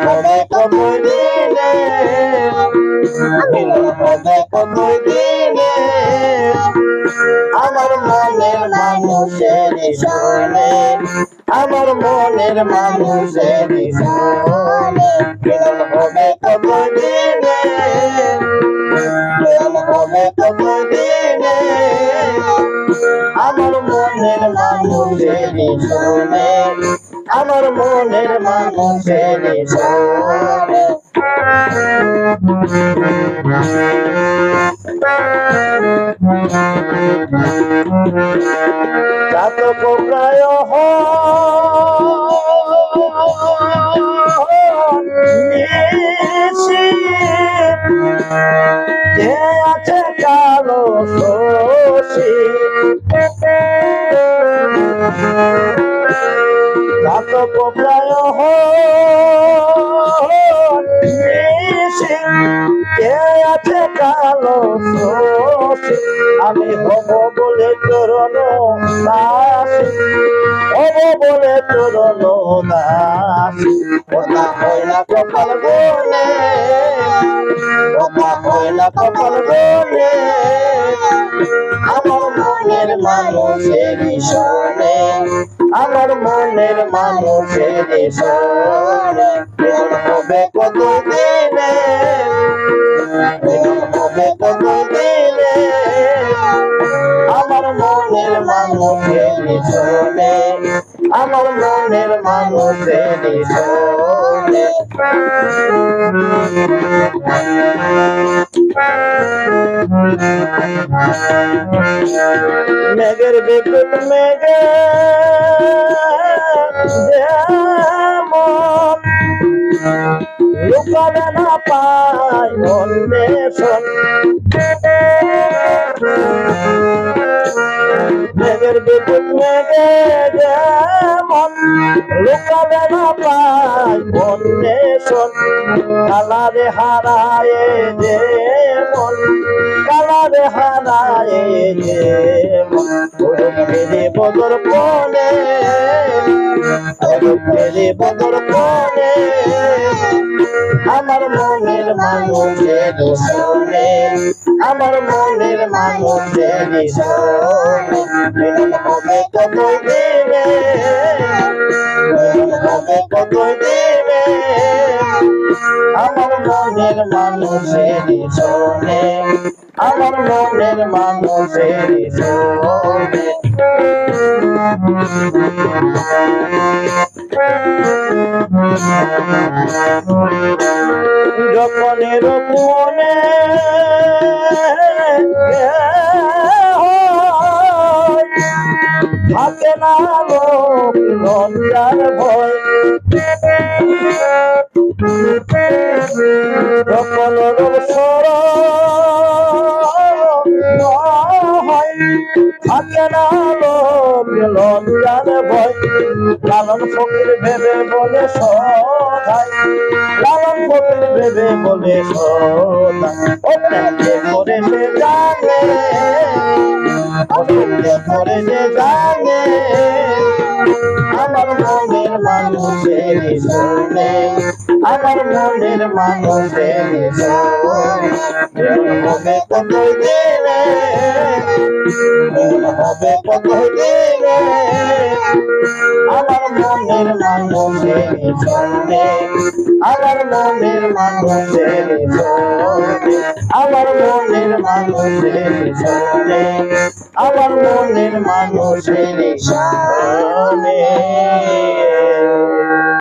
হবে কত দিনে, মিলন হবে কত দিনে, আমার মনের মানুষের শোনে, আমার মনের মানুষের শোনে, মিলন হবে কত দিনে, মিলন হবে কত দিনে, আমার মনের মানুষের শোনে, আমার মনের মানুষের শোনে। চাতক প্রায় যে আছে কালো শশী, চাতক প্রায় কে আছে কালো শশী, আমি হব বলে চরণ দাসী, হব বলে চরণ দাসী, কথা হয় না কপাল বলে, কথা হয় না কপাল বলে, আমার মনের মানুষের শোনে, আমার মনের মানুষের শোনে, মিলন হবে কত দিনে, মিলন হবে কত দিনে, আমার মনের মানুষের শোনে, আমার মনের মানুষের শোনে। মেঘের বিদ্যুৎ মেঘে যেমন লুকাবে না পায় অন্বেষণ, মেঘের বিদ্যুৎ মেঘে যেমন লুকাবে না পায় অন্বেষণ, কালারে হারায় যেমন, কালারে হারায় যেমন, ফেরে বদর পনে, ফেরে বদর পনে, আমার মনের মানুষের শোনে, আমার মনের মানুষের শোনে, মিলন হবে কত দিনে, মিলন হবে কত দিনে, আমার মনের মানুষের শোনে, আমার মনের মানুষের শোনে। যখনের মনে থাকে না লোক লজ্জার ভয়, যখন সর থাকে না লোক লজ্জার ভয়, লালন ফকির ভেবে বলে সদাই, লালন ফকির ভেবে বলে সদাই, করে সে জানে, করে সে জানে, আমার মনের মানুষের শোনে, আমার মনের মানুষের শোনে, হবে কত দিনে, হবে কত দিনে, আমার মনের মানুষের শোনে, আমার মনের মানুষের শোনে, আমার মনের মানুষের শোনে, আমার মনের মানুষের শোনে।